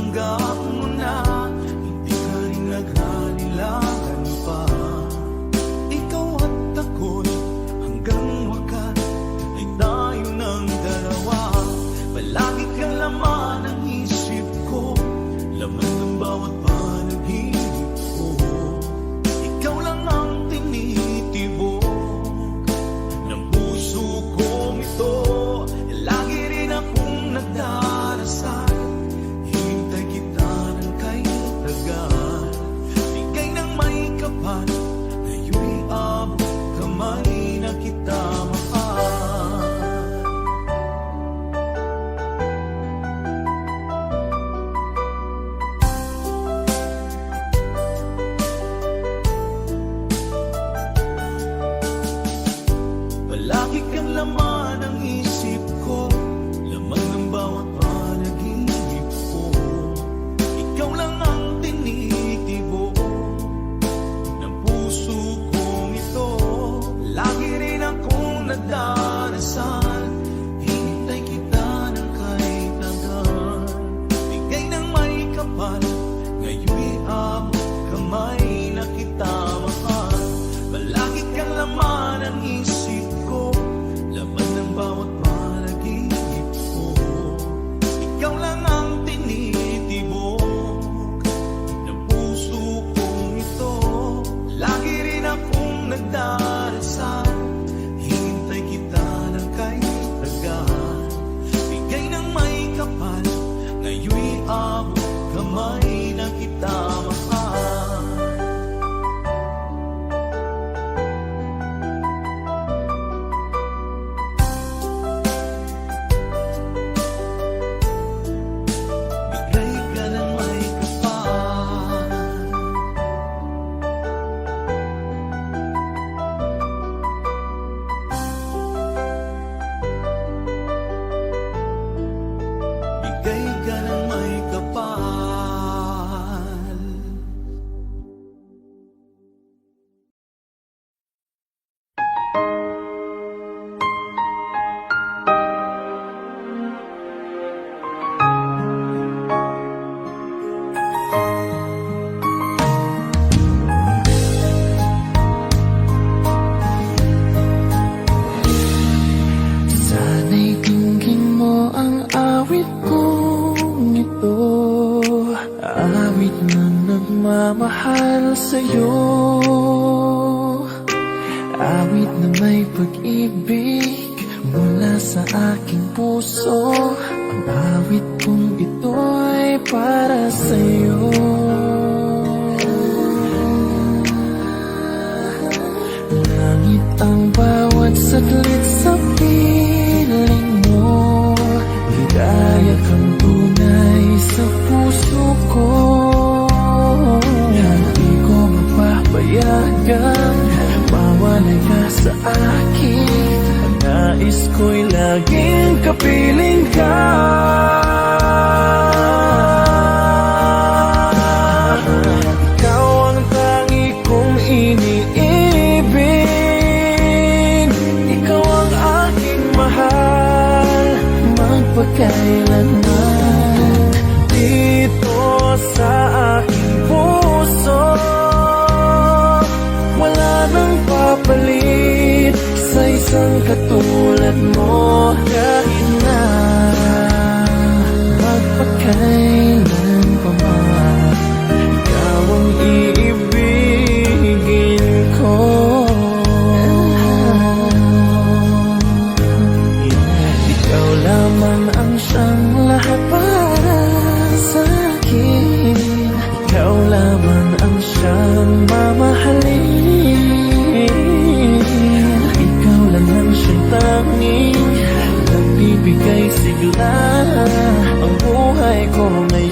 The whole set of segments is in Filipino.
tinanggap mo na, hindi ka rin naghalilangan pa. Ikaw at ako'y hanggang wakas ay tayo ng dalawa. Palagi kang laman ng isip ko, laman ng bawat panaginip ko. Ikaw lang ang tinitibok ng puso kong ito. Lagi rin akong nagdarasal, hintay kita ng kay tagal. Bigay ng may kapal, ngayon'y abot kamay na kita mahal. Palagi kang laman ng isip ko, laman ng bawat panaginip ko. Ikaw lang ang tinitibok ng puso kong ito. Lagi rin akong nagdarasal, hintay kita ng kay tagal. Bigay ng may kapal, ngayon'y abot kamay na kita mahal. Palagi kang laman ng isip ko, laman ng bawat panaginip ko. Ikaw lang ang tinitibok ng puso kong ito. Lagi rin akong nagdarasal, hintay kita ng kay tagal. Bigay ng may kapal, ngayon'y abot kamay na kita mahal. Bigay ka ng may kapal. Bigay ka ng may kapal. Sana'y dinggin mo ang awit kong ito, awit na nagmamahal sa'yo, awit na may pag-ibig mula sa aking puso. Ang awit kong ito'y para sa'yo. Langit ang bawat saglit sa piling mo, ligaya kang tunay sa puso ko. Hindi ko mapapayagan mawalay ka sa akin. Ang nais ko'y laging kapiling ka. Ikaw ang tangi kong iniibig, ikaw ang aking mahal magpakailanman. Dito sa aking puso, wala nang papalit sa isang katulad mo. Kahit na magpakailan pa man, ikaw ang iibigin ko. Ikaw lamang ang siyang lahat para sa akin. Ikaw lamang ang siyang mamahalin. Ikaw lang ang siyang tanging nagbibigay sigla. Ang buhay ko ngayon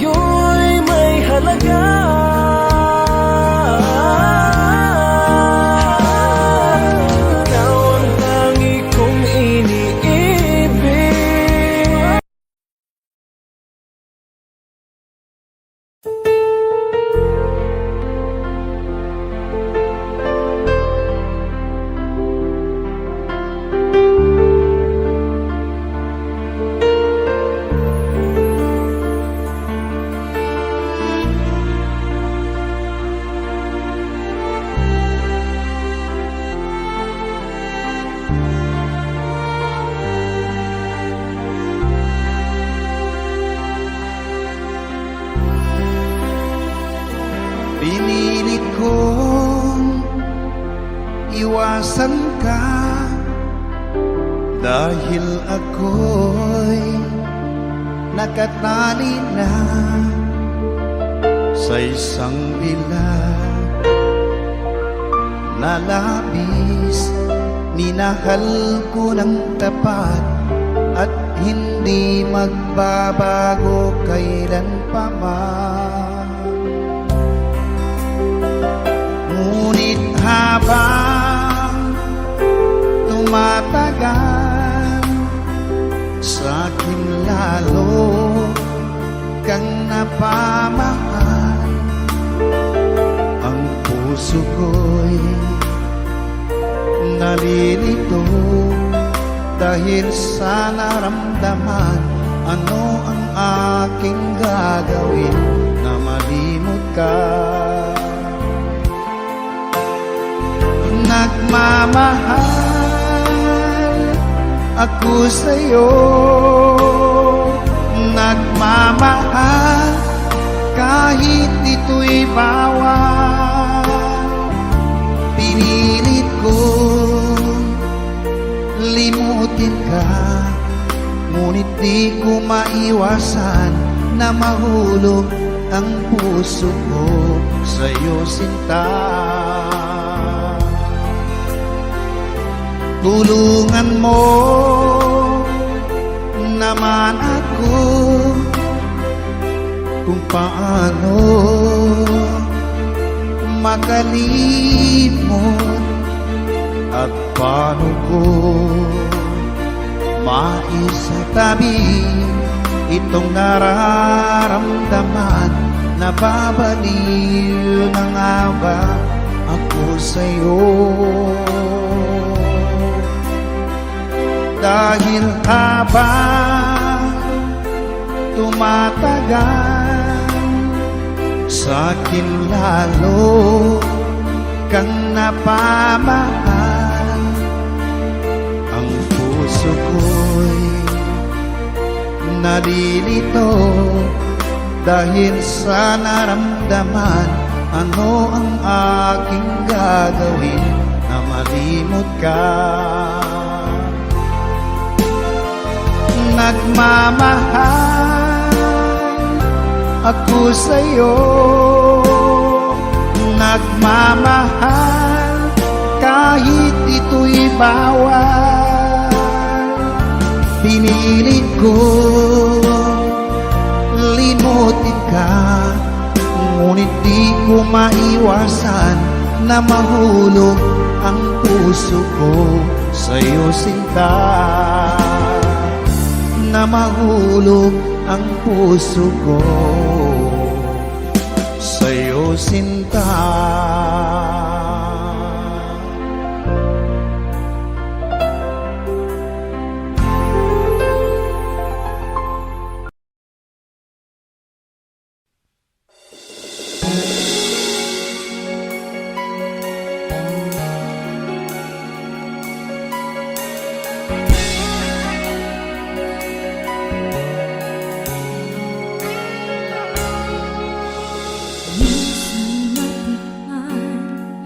ka dahil ako'y nakatali na sa isang dilag na labis. Minahal ko ng tapat at hindi magbabago kailan pa man. Ngunit habang tumatagal, sa'kin lalo kang napamahal. Ang puso ko'y nalilito dahil sa naramdaman. Ano ang aking gagawin na malimot ka? Nagmamahal ako sa'yo, nagmamahal kahit ito'y bawal. Pinilit ko limutin ka, ngunit di ko maiwasan na mahulog ang puso ko sa'yo, sinta. Tulungan mo naman ako kung paano makalimot at paano ko maisatabi itong nararamdaman. Nababaliw na nga ba ako sa'yo? Dahil habang tumatagal, sa'kin lalo kang napamahal. Ang puso ko'y nalilito dahil sa naramdaman. Ano ang aking gagawin na malimot ka? Nagmamahal ako sa'yo, nagmamahal kahit ito'y bawal. Pinilit ko limutin ka, ngunit di ko maiwasan na mahulog ang puso ko sa'yo, sinta. Na mahulog ang puso ko sa'yo, sinta. Minsan matikman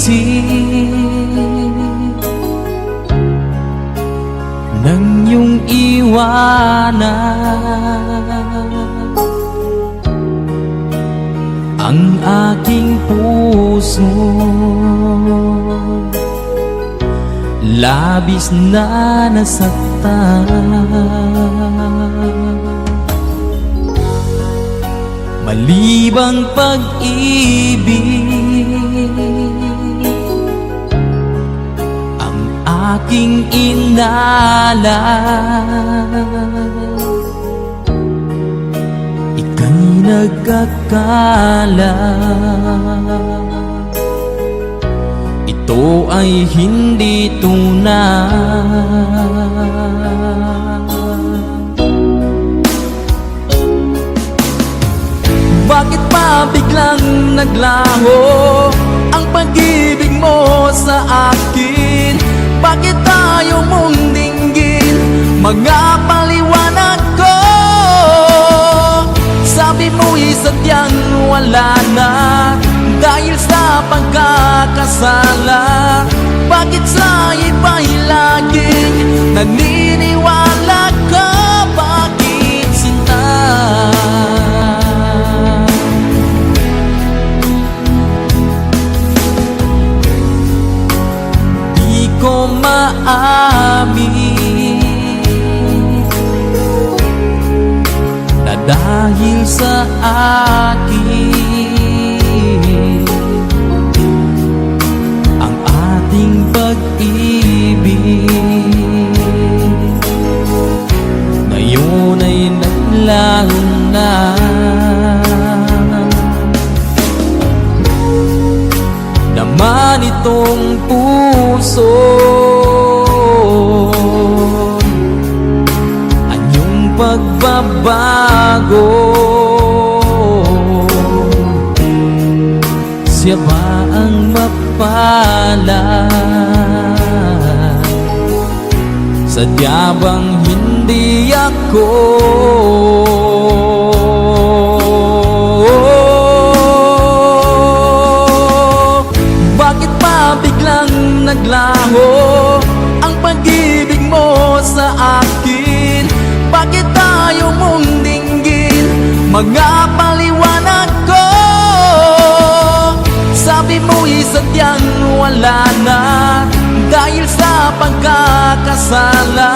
isip nang iyong iwanan ang aking puso. Labis na nasaktan, malibang pag-ibig ang aking inalan. Ika'y nagkakala ito ay hindi tunay. Bakit pa biglang naglaho ang pag-ibig mo sa akin? Bakit tayo mong dinggin mga paliwanag ko? Sabi mo'y sadyang wala na dahil sa pagkakasala. Bakit sa iba'y laging naniniwala ka? Bakit sinta? Di ko maamin na dahil sa akin ang ating pag-ibig ngayon ay naglaho na. Naman itong puso anyong pagbabago. Siya ba ang mapalad? Sadya bang hindi ako? Bakit pa biglang naglaho ang pag-ibig mo sa akin? Bakit tayo mong dinggin mga paliwanag ko? Sabi mo'y sadyang wala na dahil sa pagkakasala.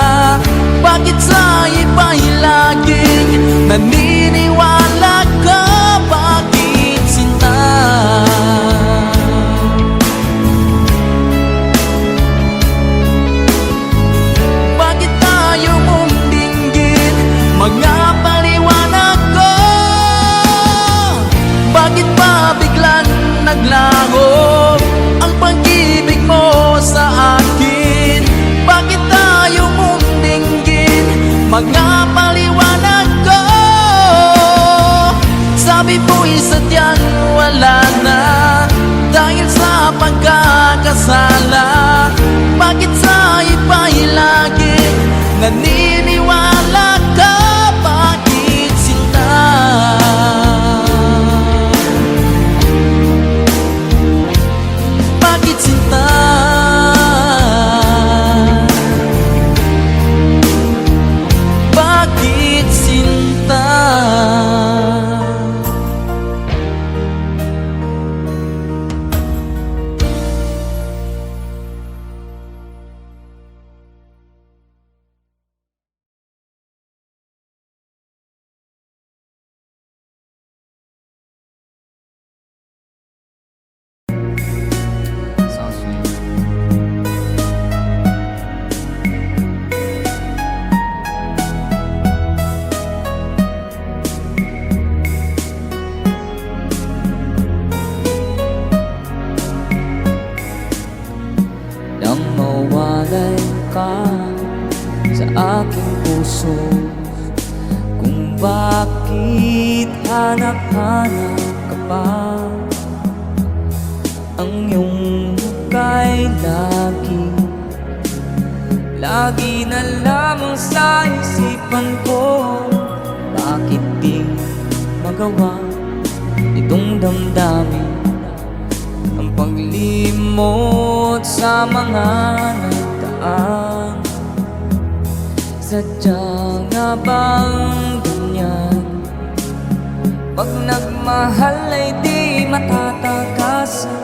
Bakit sa iba'y laging naniniwala ka? Bakit sinta? Bakit tayo mong dinggin mga paliwanag ko? Bakit pa biglang naglaho ang pag-ibig mo sa akin? Bakit tayo mong dinggin mga paliwanag ko? Sabi mo'y sadyang wala na dahil sa pagkakasala. Bakit sa iba'y laging naniniwala ka? Bakit sinta? Bakit sinta? Bakit sinta? Nang mawalay ka sa aking puso, kung bakit hanap-hanap ka pa, ang iyong muka'y lagi na lamang sa isipan ko. Bakit di magawa itong damdamin ang paglimot sa mga nagdaan. Sadya nga bang ganyan? Pag nagmahal ay di matatakasan.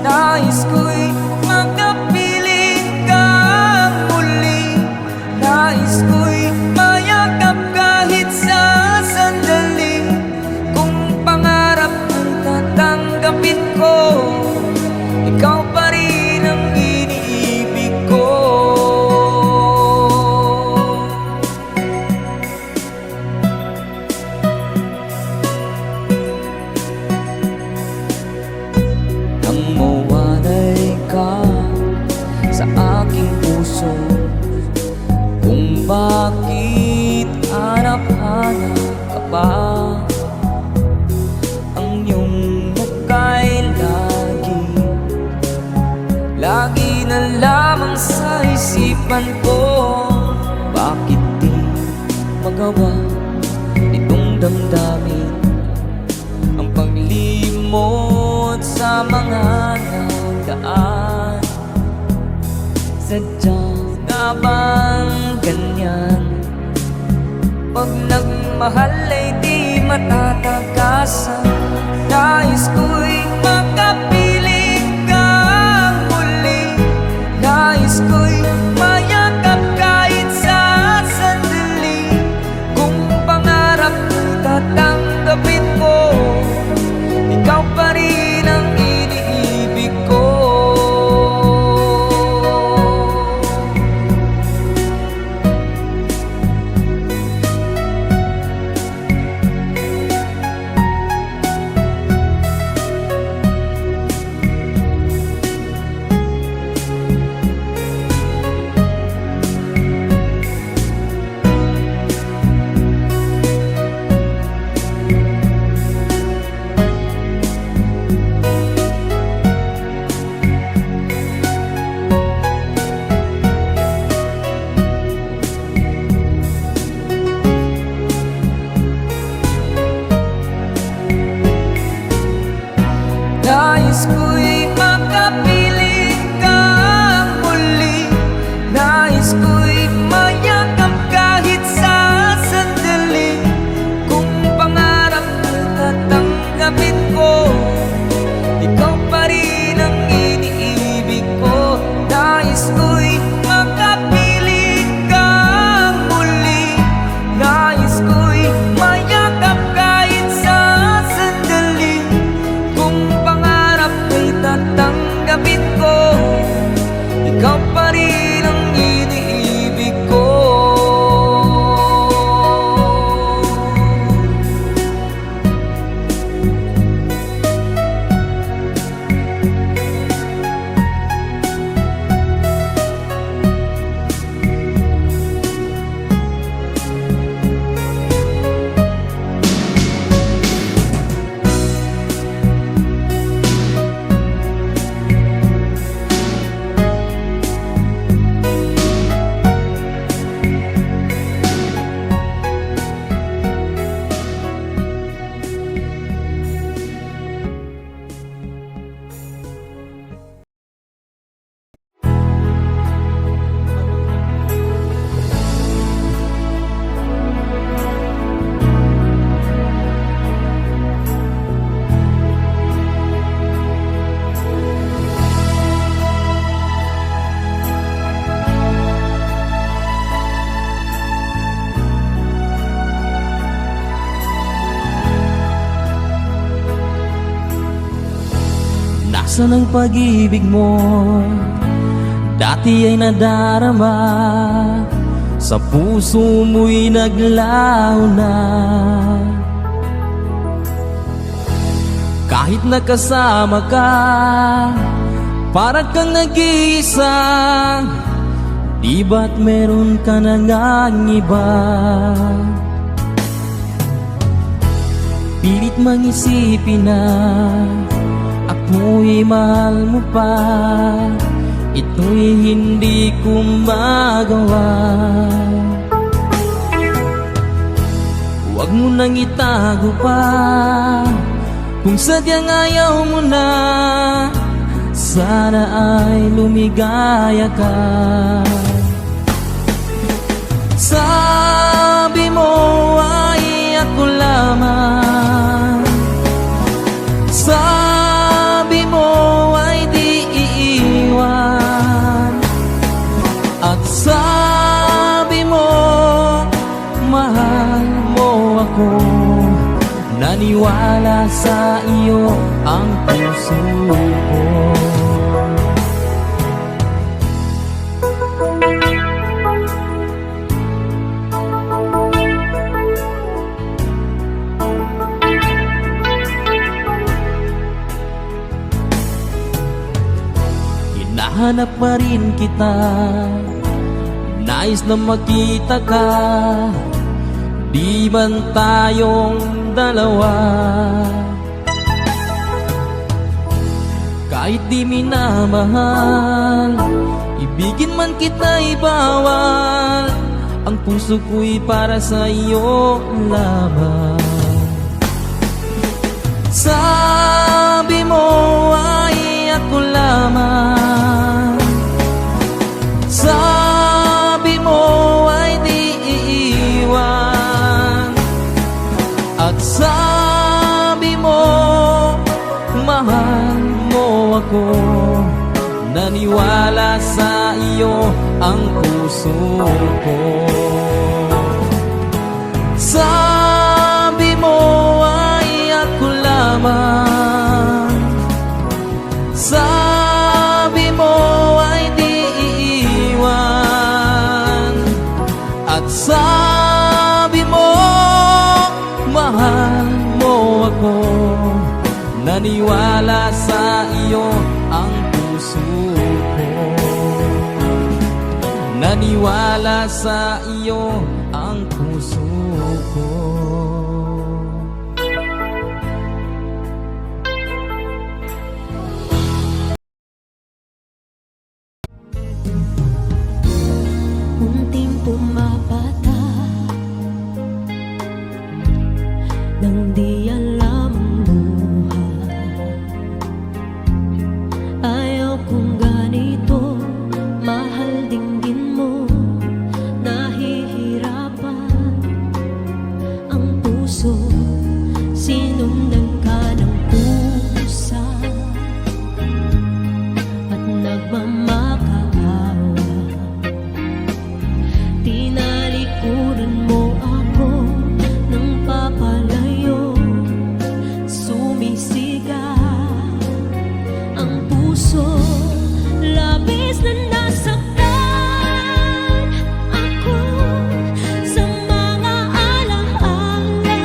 Nais ko'y makapiling kang muli. Nais ko'y mayakap kahit sa sandali. Kung pangarap ang tatanggapin ko, ikaw pa rin ang iniibig ko. Nang mawalay ka sa aking puso, kung bakit hanap-hanap ka pa, ang iyong mukha'y lagi na lamang sa isipan ko. Bakit di magawa itong damdamin ang paglimot sa mga nagdaan? Sadya nga bang ganyan? Pag nagmahal ay di matatakasan. Nais ko'y makapiling kang muli. Nais ko'y mayakap kahit sa sandali. Kung pangarap ko'y tatanggapin ko, ikaw pa rin ang iniibig ko. Nais ko'y makapiling kang muli. Nais ko'y mayakap kahit sa sandali. Kung pangarap ko'y tatanggapin ko, ikaw pa rin ang iniibig ko. Nais ko'y makapiling kang muli. Nais ko'y mayakap kahit sa sandali. Kung tatanggapin ko, ikaw pa rin ang iniibig ko. Nasaan ang pag-ibig mo? Dati ay nadarama, sa puso mo'y naglaho na. Kahit nakasama ka, parang kang nag-iisa. Di ba't meron ka na ngang iba? Pilit mangisipin na ako'y mahal mo pa. Ito'y hindi ko magawa. Huwag mo nang itago pa, kung sadyang ayaw mo na. sana ay lumigaya ka. Sabi mo ay ako lamang, sabi mo ay di iiwan, at sabi mo mahal mo ako. Naniwala sa iyo ang puso ko. Hinahanap pa rin kita, nais na makita ka. Di man tayong dalawa, kahit di minamahal, ibigin man kita'y bawal. Ang puso ko'y para sa iyo lamang. Sabi mo ay ako lamang, sabi mo ay di iiwan, at sabi mo mahal mo ako. Naniwala sa iyo ang puso ko. Sabi mo ay ako lamang, sabi mo ay di iiwan, at sabi mo mahal mo ako. Naniwala sa iyo ang puso ko. Naniwala sa iyo ang puso ko. Unting pumapata nang di alam ang buhay. Ayaw kong ganito, mahal dinggin mo. Nahihirapan ang puso, sinundan ka ng pusa at nagmamakaawa. Tinalikuran mo ako ng papalayo, sumisigaw ang puso, labis na nasaktan ako sa mga alaala.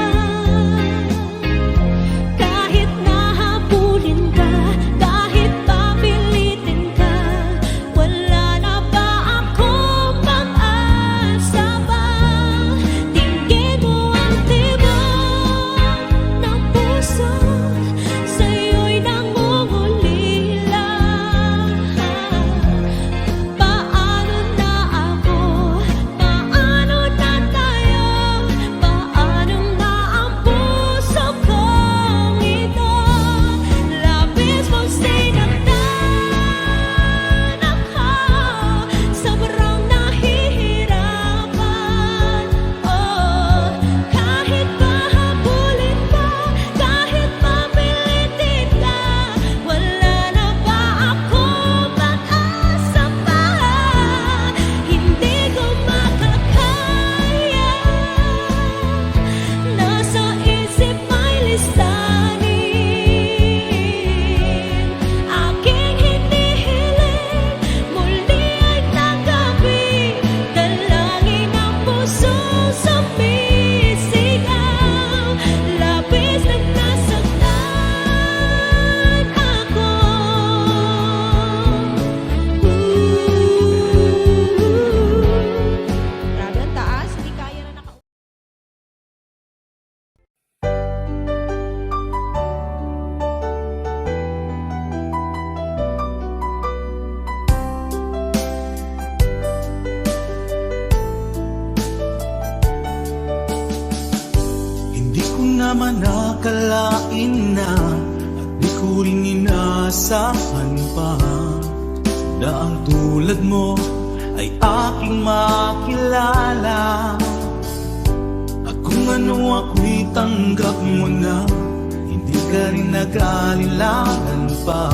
Kahit nahabulin ka, kahit papilitin ka, wala na ba akong pag-asa ba? Tingin mo ang tibok ng puso, sa'yo'y nangungulila. Paano na ako? Paano na tayo? Paano na ang puso kong ito? Labis mong sinaktan ako, sobrang nahihirapan. Oh, kahit pahabulin pa, kahit mapilitin ka, wala na ba akong pag-asa pa? Hindi ko makakaya, nasa isip may lisanin. Aking hinihiling, muli ay tanggapin, dalangin ang puso sumisigaw. Labis na nasaktan ako. Grabe ang taas, hindi kaya na naka... Hindi ko naman nakalain na at di ko rin inaasahan pa na ang tulad mo ay aking makilala. At kung ano ako'y tanggap mo na, hindi ka rin nag-aalilangan pa.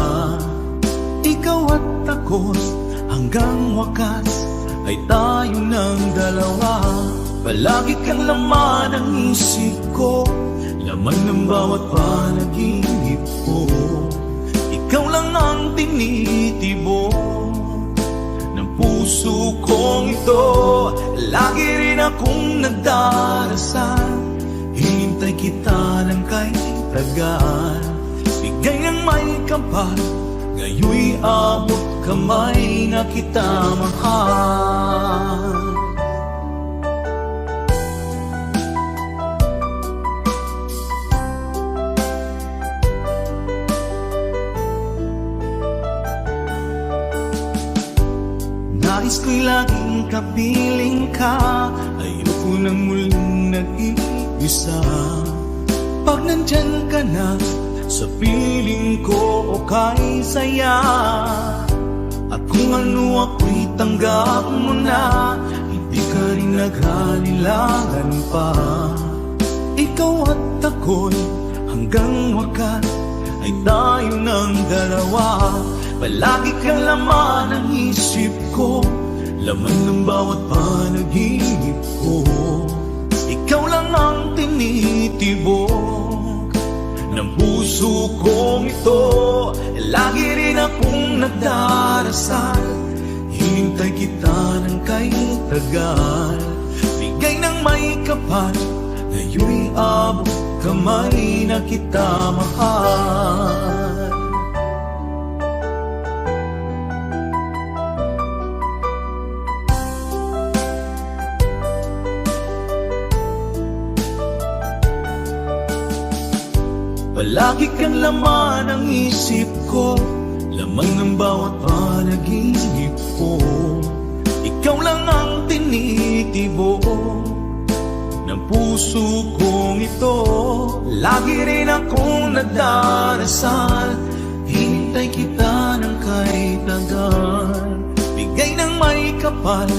Ikaw at ako hanggang wakas ay tayo ng dalawa. Palagi kang laman ng isip ko, laman ng bawat panaginip ko. Ikaw lang ang tinitibok ng puso kong ito. Lagi rin akong nagdarasal, hinintay kita ng kay tagal. Bigay ng may kapal, ngayon'y abot kamay na kita mahal. Nais ko'y laging kapiling ka, ayoko nang muling nag-iisa. Pag nandyan ka na, sa piling ko okay saya. At kung ano ako'y tanggap mo na, hindi ka rin naghalilangan pa. Ikaw at ako'y hanggang wakas ay tayo ng dalawa. Palagi kang laman ng isip ko, laman ng bawat panaginip ko. Ikaw lang ang tinitibok ng puso kong ito. Lagi rin akong nagdarasal, hinintay kita ng kay tagal. Bigay ng may kapal, ngayon'y abot kamay na kita mahal. Palagi kang laman ng isip ko, laman ng bawat panaginip ko. Ikaw lang ang tinitibok ng puso kong ito. Lagi rin akong nagdarasal, hinintay kita ng kay tagal. Bigay ng may kapal,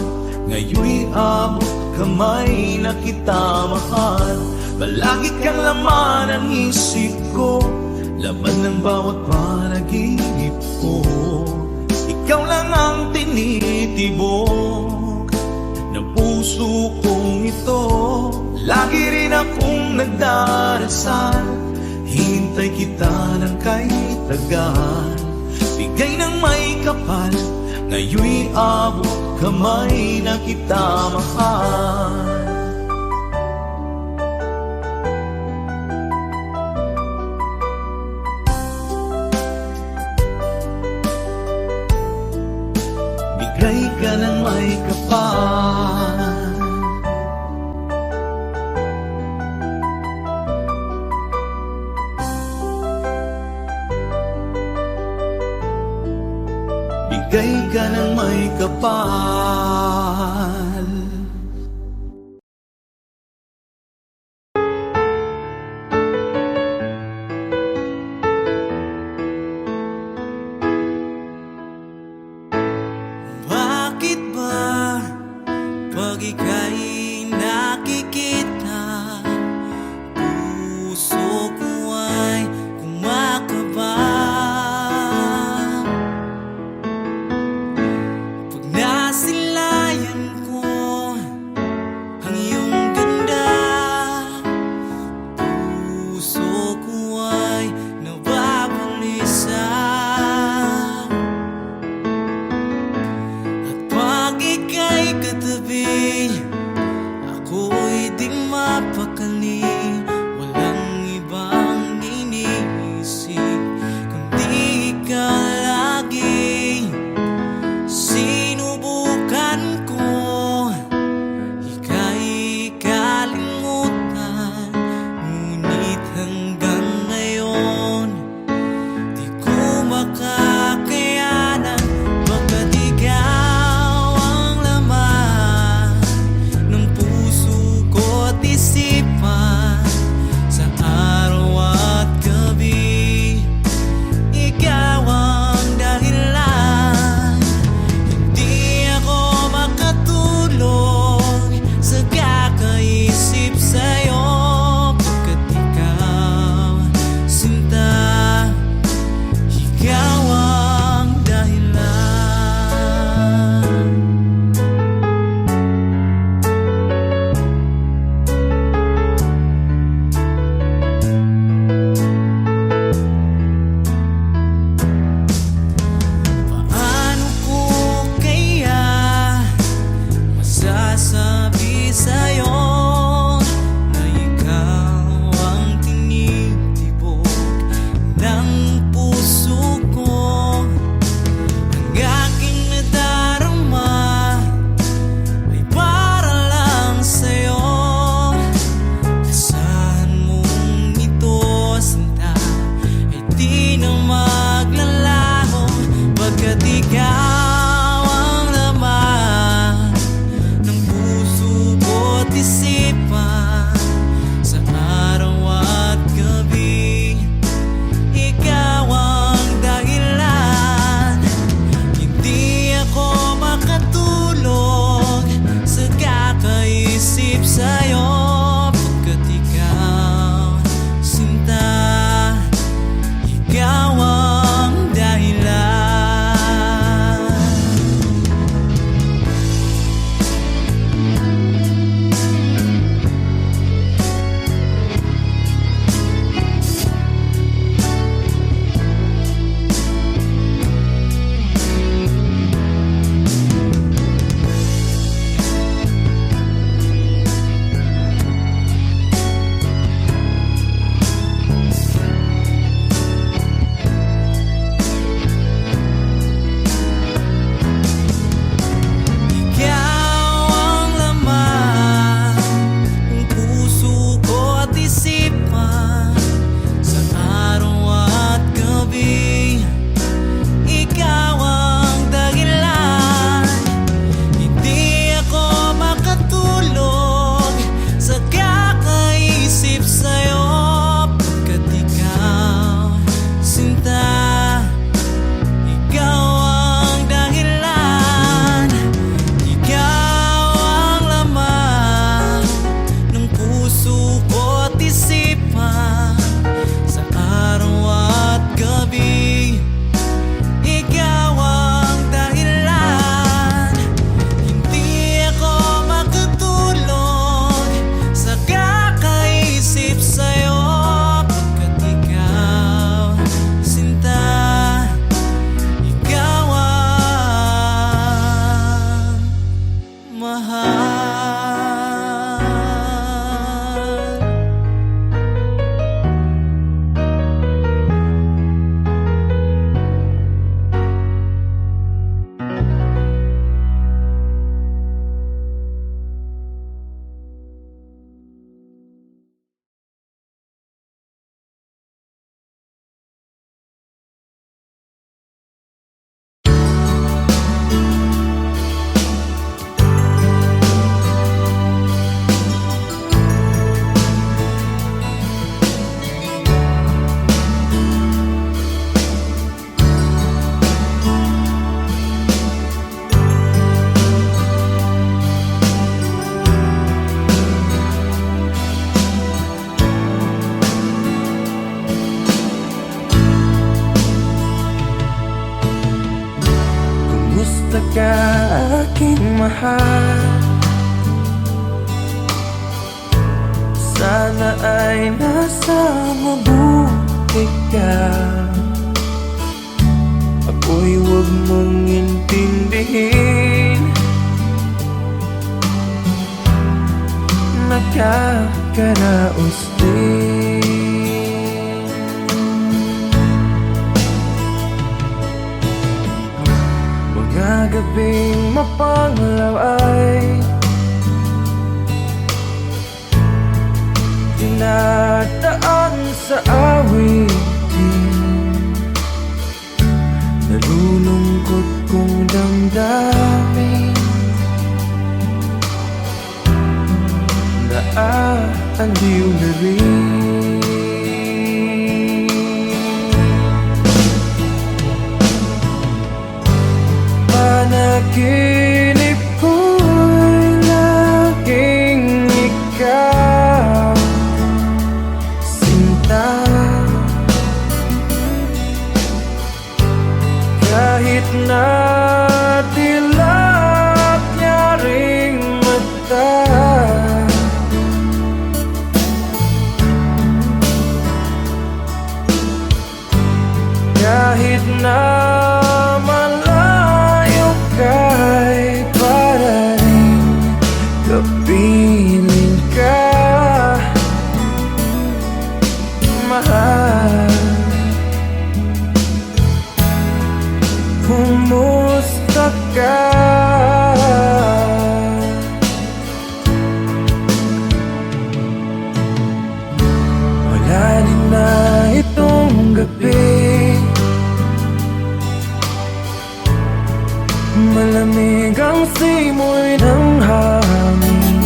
ngayon'y abot kamay na kita mahal. Palagi kang laman ng isip ko, laman ng bawat panaginip ko. Ikaw lang ang tinitibok ng puso kong ito. Lagi rin akong nagdarasal, hinintay kita ng kay tagal. Bigay ng may kapal, ngayon'y abot kamay na kita mahal. Bigay ka ng may kapal, bigay ka ng may kapal. Bakit ba pag ika'y nakikita, puso ko ay kumakaba? Pag nasilayan ko ang iyong ganda, puso ko ay nababalisa. Pag ika'y katabi, ako'y di mapakali. Walang ibang iniisip kundi ikaw lagi. Sinubukan ko ika'y kalimutan, ngunit hanggang ngayon di ko makakayanan. Baga't ikaw ang laman ng puso ko't isipan, aking mahal, sana ay nasa mabuti ka. Ako'y huwag mong intindihin, nakakaraos din. Mga gabing mapanglaw ay dinadaan sa awitin, nalulungkot kong damdamin, naaaliw na rin. Panaginip ko'y laging ikaw, sinta. Kahit na dilap niya ring mata, kahit na malayo ka'y para rin kapiling ka, mahal. Kumusta ka? Malalim na itong gabi, malamig ang simoy ng hangin.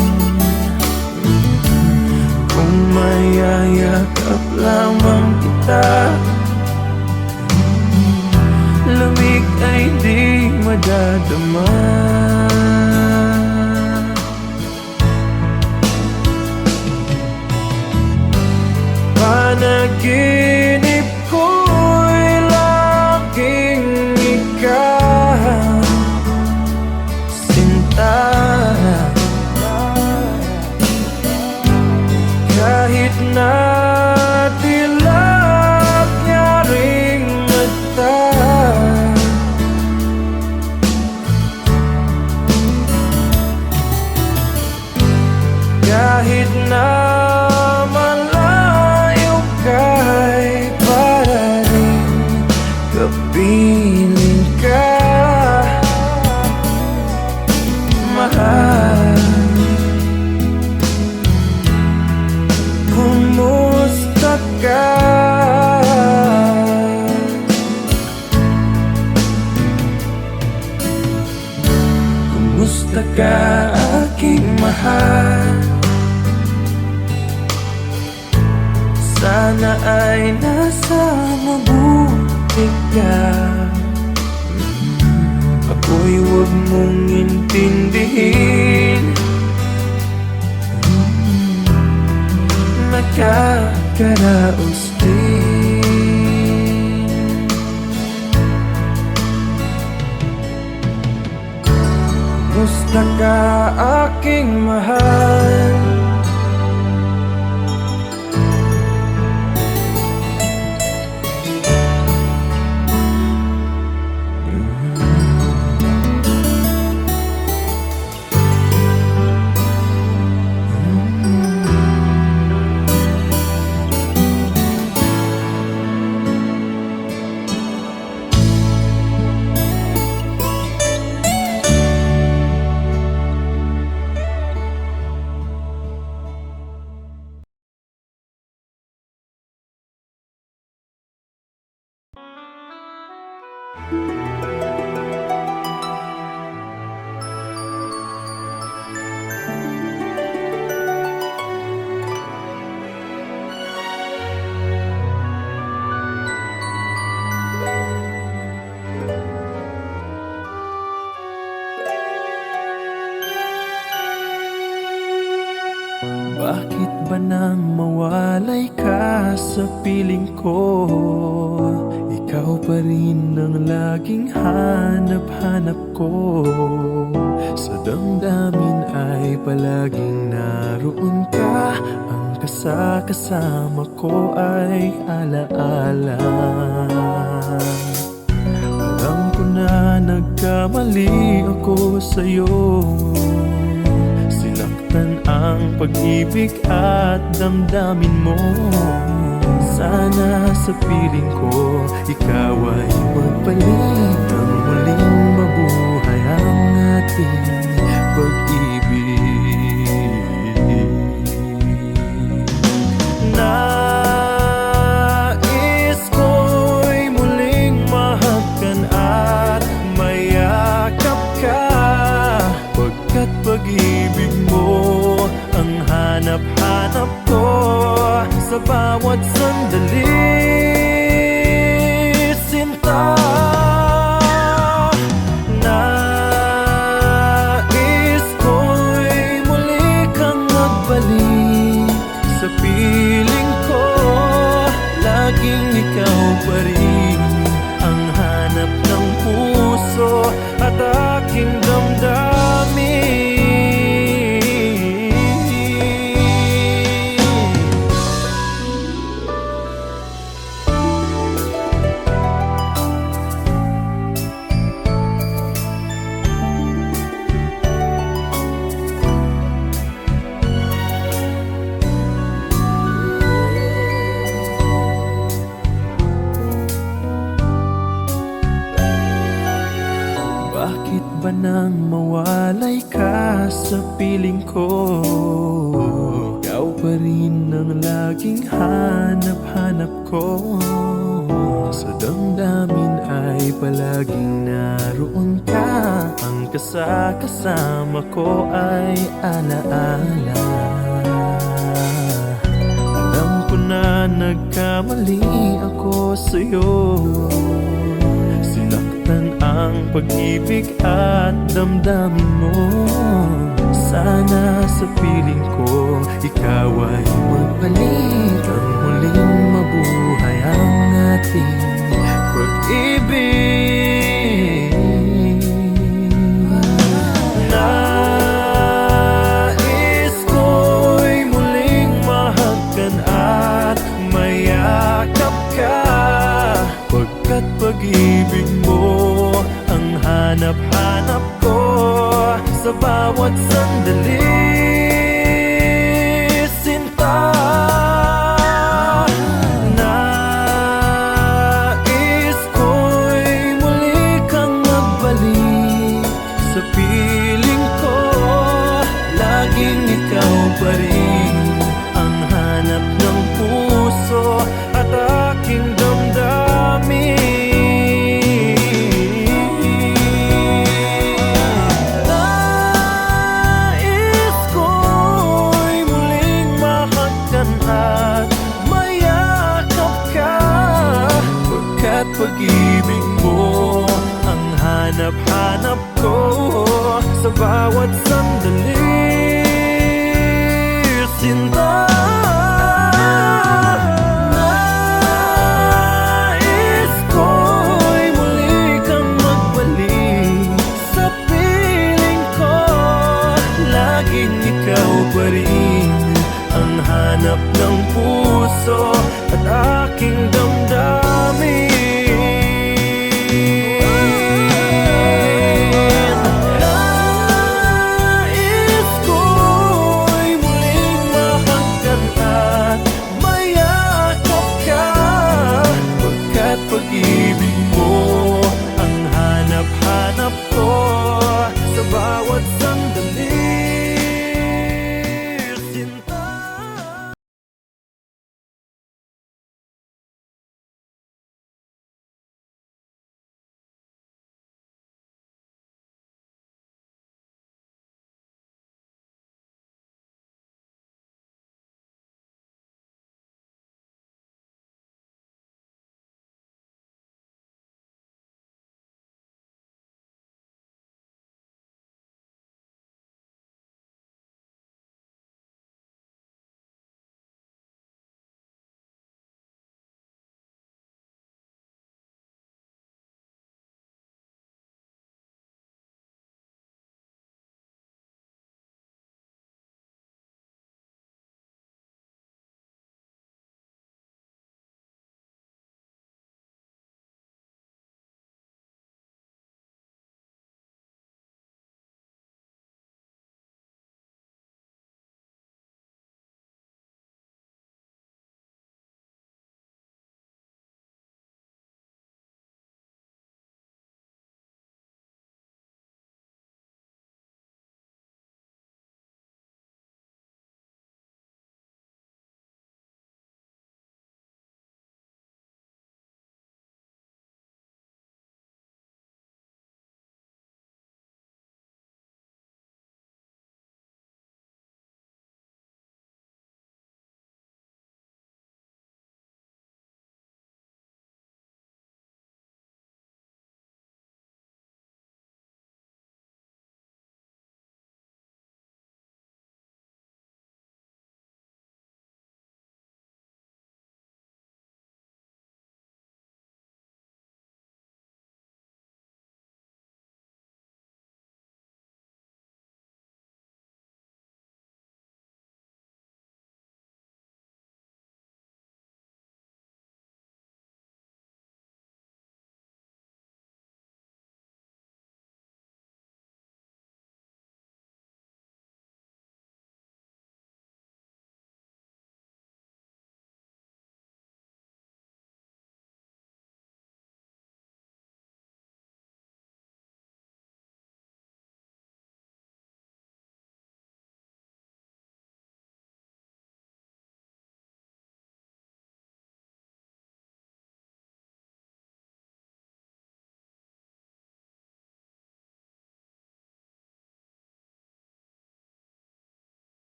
Kung mayayakap lamang kita, lamig ay di madadama. Panaginip ko'y laging ikaw, sinta. Kahit na dilap niya ring mata, kahit na malayo ka'y para rin kapiling ka, mahal. Kumusta ka? Kumusta ka, aking mahal? Sana ay nasa mabuti ka. Ako'y huwag mong intindihin, nakakaraos din. Kumusta ka, aking mahal? Bakit ba nang mawalay ka sa piling ko? Ikaw pa rin ang laging hanap-hanap ko. damdamin ay palaging naroon ka. Ang kasama ko ay alaala. Alam ko na nagkamali ako sa'yo. Sinaktan ang pag-ibig at damdamin mo. Sana sa piling ko ikaw ay magbalik. Nang muling mabuhay ang ating pag-ibig. Nais ko'y muling mahagkan at mayakap ka, pagkat pag-ibig mo ang hanap-hanap ko sa bawat sandali, sinta. Nais ko'y muli kang magbalik sa piling ko. Laging ikaw pa rin ang hanap ng puso at aking damdamin. Bakit ba nang mawalay ka sa piling ko? Ikaw pa rin ang laging hanap-hanap ko. Sa damdamin ay palaging naroon ka. Ang kasama ko ay alaala. Alam ko na nagkamali ako sa'yo. Sinaktan ang pag-ibig at damdamin mo. Sana sa piling ko ikaw ay magbalik. Ang muling mabuhay ang ating pag-ibig. Nais ko'y muling mahagkan at mayakap ka, pagkat pag-ibig mo ang hanap-hanap ko sa bawat sandali, sinta. Nais ko'y muli kang magbalik sa piling ko. Laging ikaw pa rin ang hanap ng puso at aking damdamin. Nais ko'y muling mahagkan at mayakap ka, pagkat pag-ibig mo ang hanap-hanap ko sa bawat sandali, sinta. Nais ko'y muli kang magbalik sa piling ko. Laging ikaw pa rin ang hanap ng puso at aking damdamin. Nais ko'y muling mahagkan at mayakap ka, pagkat pag-ibig mo ang hanap-hanap ko sa bawat sandali.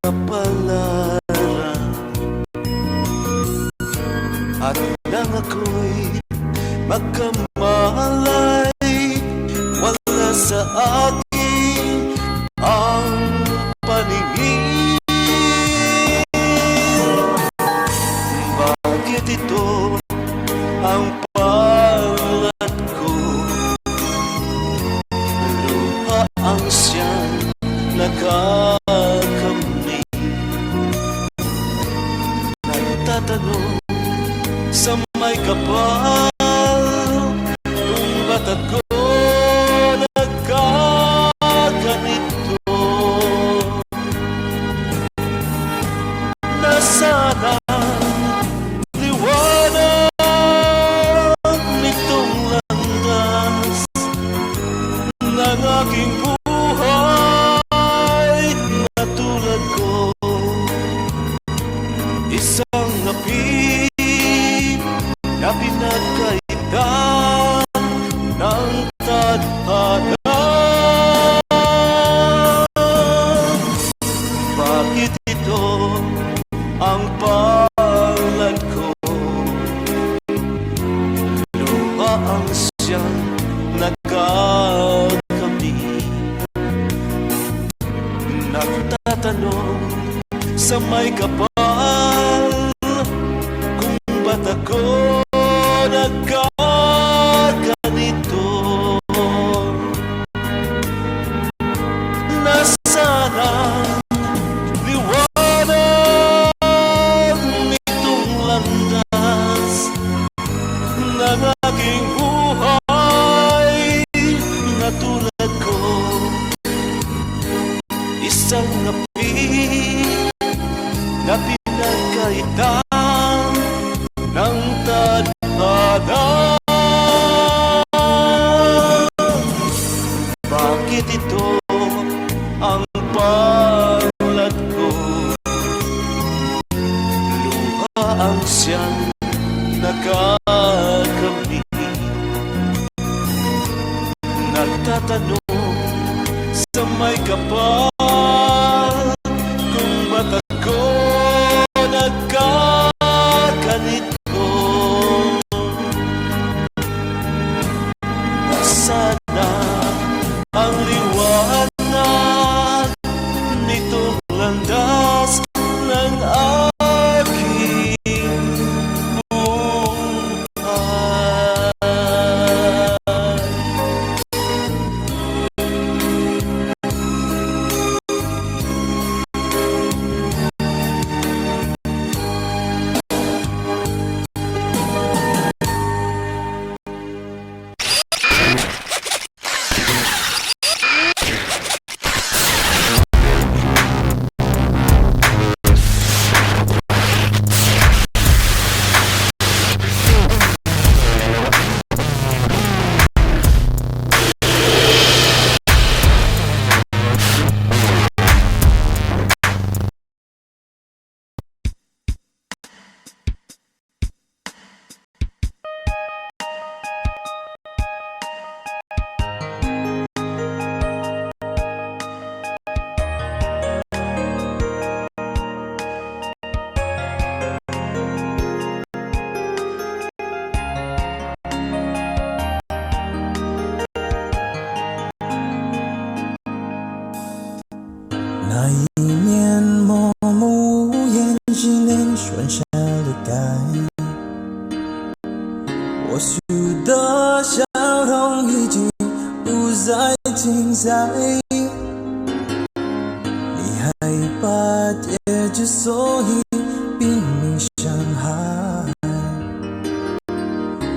kapalaran at nang ako'y magkamalay, wala sa akin ang paningin. Bakit ito ang palad ko? Luha ang siyang nakakamit. Nagtatanong sa may kapal kung ba't ako nagkaganito. Nasaan ang liwanag nitong landas ng aking buhay na tulad ko? Isang napi na pinagkaitan ng tadhana. Bakit ito ang palad ko? Luha ang siyang nagkakamit. Nagtatanong sa may kapal kung ba't ako nagkaganito. Nasaan ang liwanag nitong landas ng aking buhay na tulad ko? Isang napi na pinagkaitan ng tadhana. Bakit ito ang palad ko? Luha ang siyang nakakamit. Nagtatanong sa may kapal kung ba't ako nagkaganito. Sana ang liwanag nitong landas ng aking buhay.那一年默默无言只能瞬间离开，我许的笑容已经不再精彩，你害怕结局，所以拼命伤害，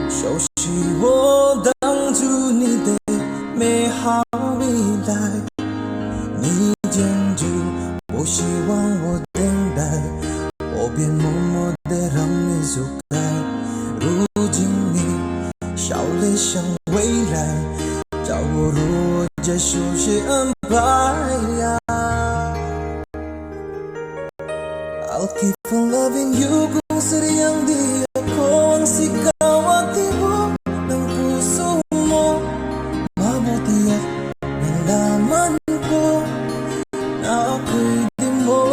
熟悉我当初你的美好未来，你坚持不希望我等待，我便默默地让你走开。如今你笑脸向未来，叫我如何熟悉安排呀？I'll keep on loving you kung sadyang di ako ang sigaw at tibok ng puso mo. Mabuti at nalaman ko na ako'y di mo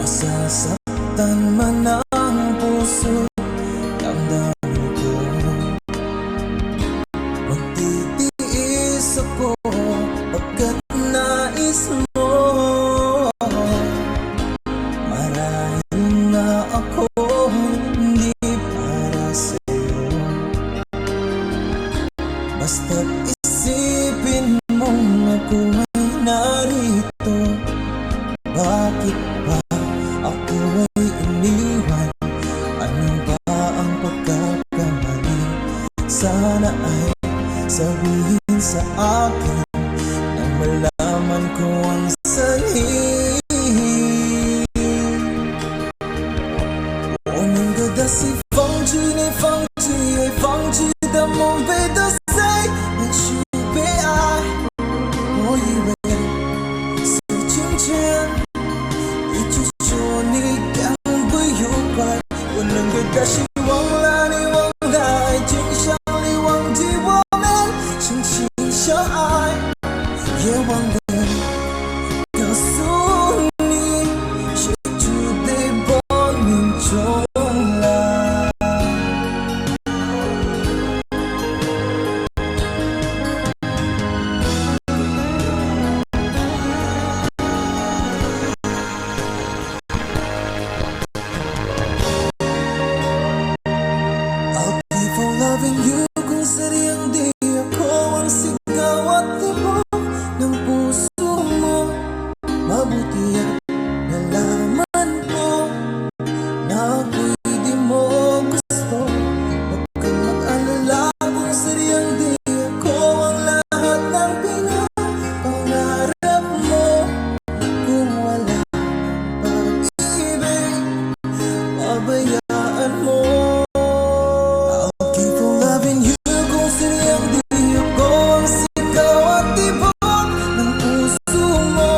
Masasaktan man ang puso, damdamin ko. Magtitiis ako pagkat nais mo. Marahil na ako hindi para sa'yo. Basta't isipin mong ako ay narito. Bakit ba ako ay iniwan? Ano ba ang pagkakamali? Sana ay sabihin sa akin nang malaman ko ang sanhi. 我们隔的是放弃你，放弃也放弃的梦被的谁能去被爱？我以为是今天，你就说你刚不愉快。我能给的希望让你忘了爱情，想你忘记我们曾经相爱，也忘了告诉你，谁就得搏命重来。I'll keep on loving you kung sadyang di ako ang sigaw at tibok ng puso mo. Mabuti at nalaman ko na ako'y di mo gusto. Huwag kang mag-alala kung sadyang di ako ang lahat ng pinapangarap mo. Kung wala pag-ibig, pabayaan mo. I'll keep on loving you kung sadyang di ako ang sigaw at tibok ng puso mo.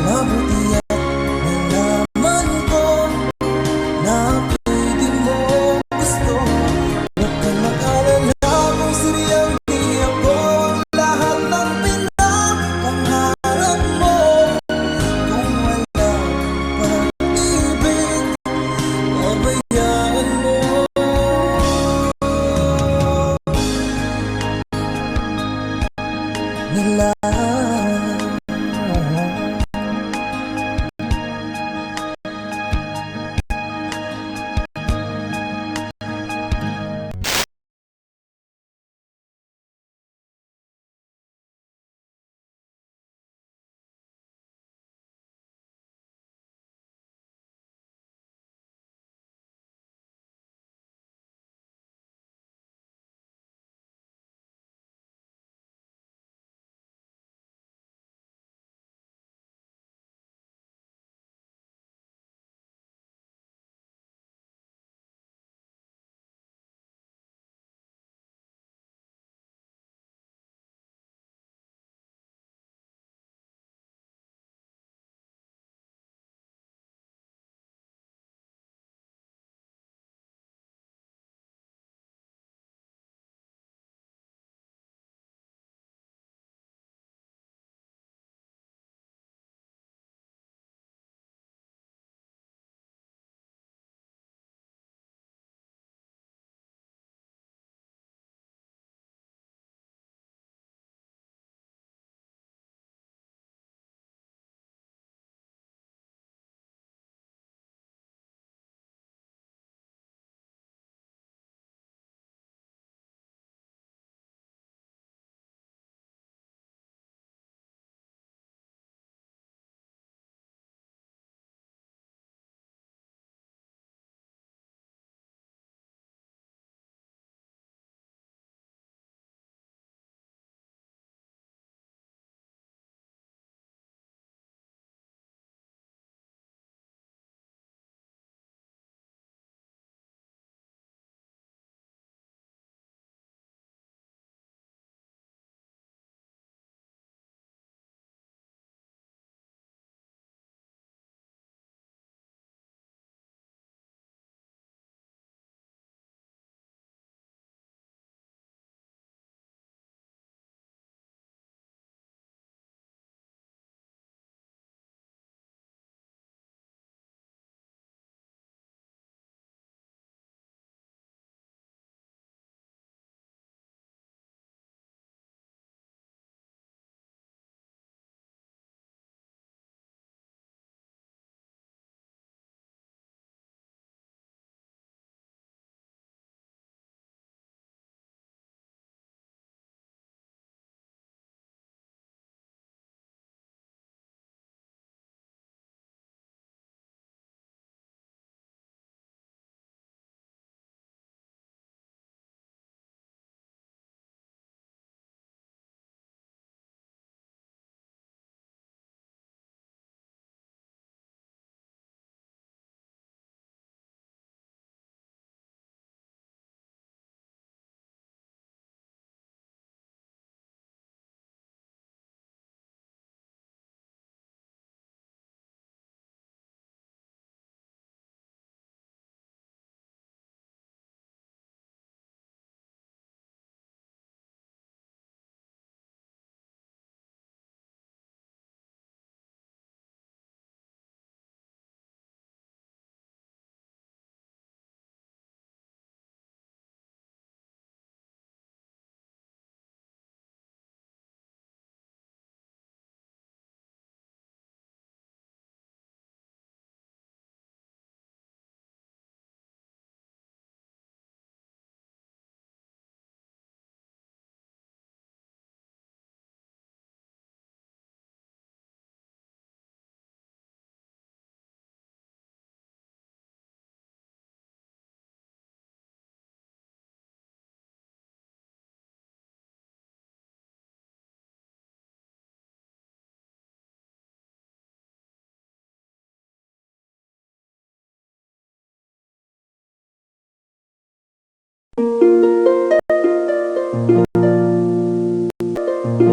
Mabuti at nalaman ko na ako'y di mo gusto. Huwag kang mag-alala kung sadyang di ako ang lahat ng pinapangarap mo. Kung wala pag-ibig, pabayaan mo. Nila Di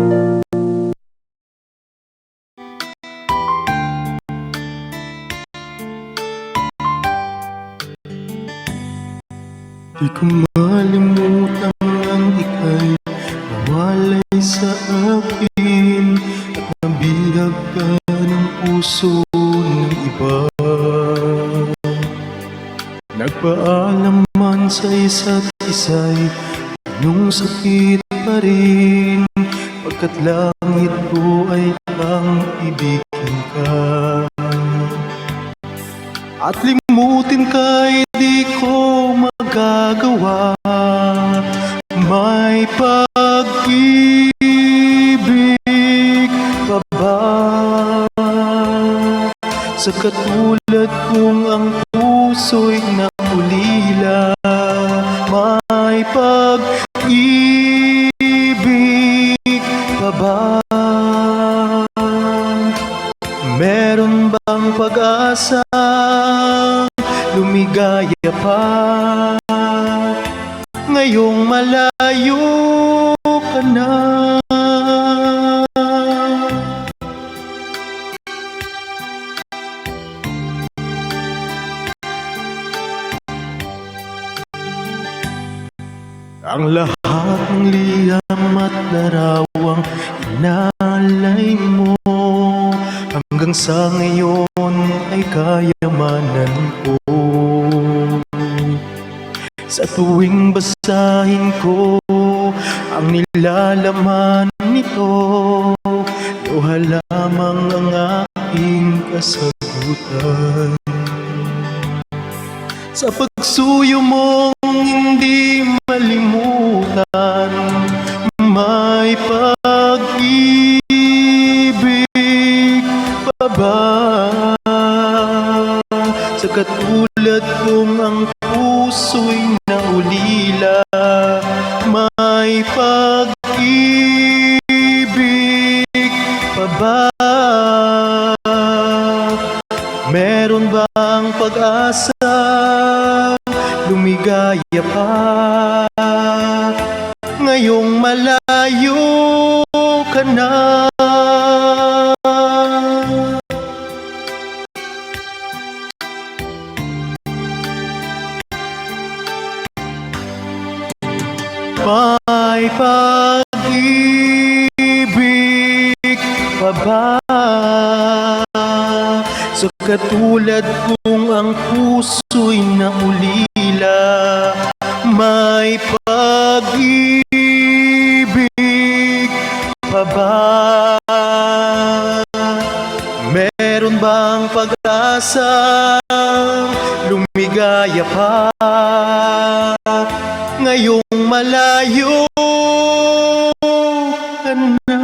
ko malimutan ang ika'y nawalay sa akin at nabihag ka ng puso ng iba. Nagpaalam man sa isa't isa'y anong sakit pa rin, pagkat langit ko ay ang ibigin ka. At limutin ka'y di ko magagawa. May pag-ibig pa ba sa katulad kong ang puso'y naulila? May pag-ibig pa ba? Meron bang pag-asa lumigaya pa ngayong malayo ka na? Ang lahat ng liham at larawang inalay mo hanggang sa ngayon ay kayamanan ko. Sa tuwing basahin ko ang nilalaman nito, luha lamang ang aking kasagutan. Sa pagsuyo mong hindi malimutan, may pag-ibig pa ba sa katulad kong ang puso'y naulila? May pag-ibig pa ba? Meron bang pag-asa lumigaya pa ngayong malayo ka na? May pag-ibig pa ba sa katulad kong ang puso'y naulila? May pag-ibig pa ba? Meron bang pag-asa lumigaya pa ngayong malayo ka na?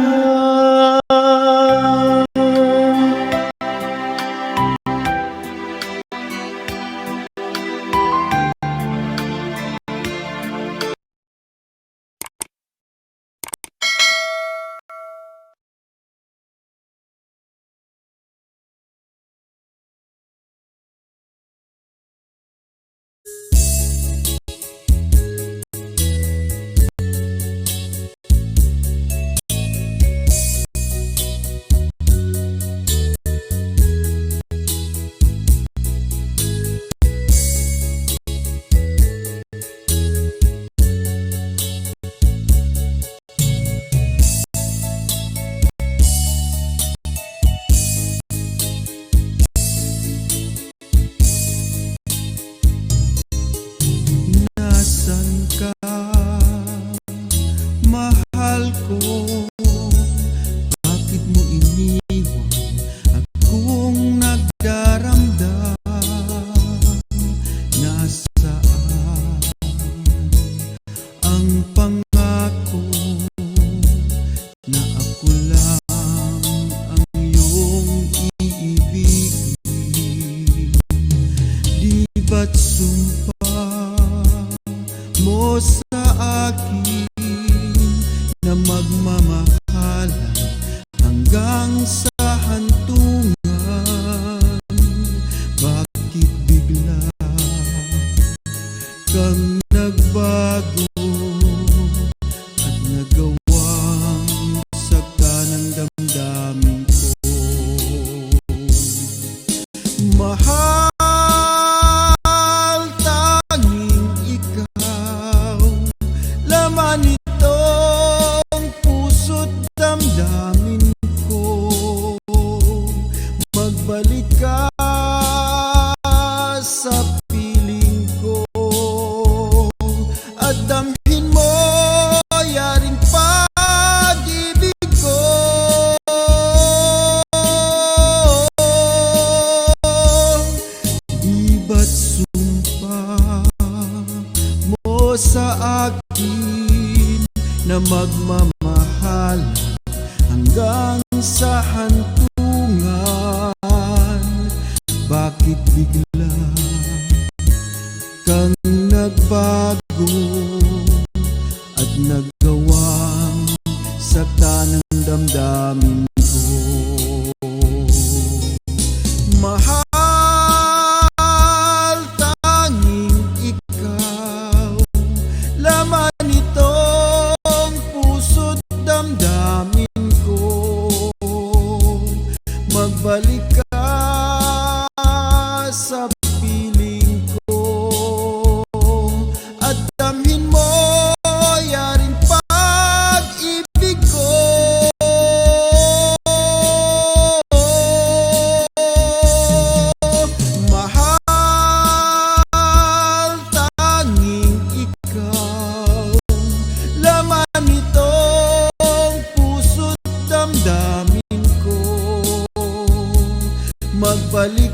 damdamin ko. Magbalik ka sa piling ko at damhin mo yaring pag-ibig ko. Di ba't sumpa mo sa akin na magmamahal hanggang sa hantungan? Bakit bigla kang nagbago at naggawang sakta ng damdamin ko? Mahal, tanging ikaw, laman itong puso't damdamin ko. Magbalik ka sa piling ko at damhin mo yaring pag-ibig ko. Mahal, tanging ikaw, laman itong puso't damdamin ko. Magbalik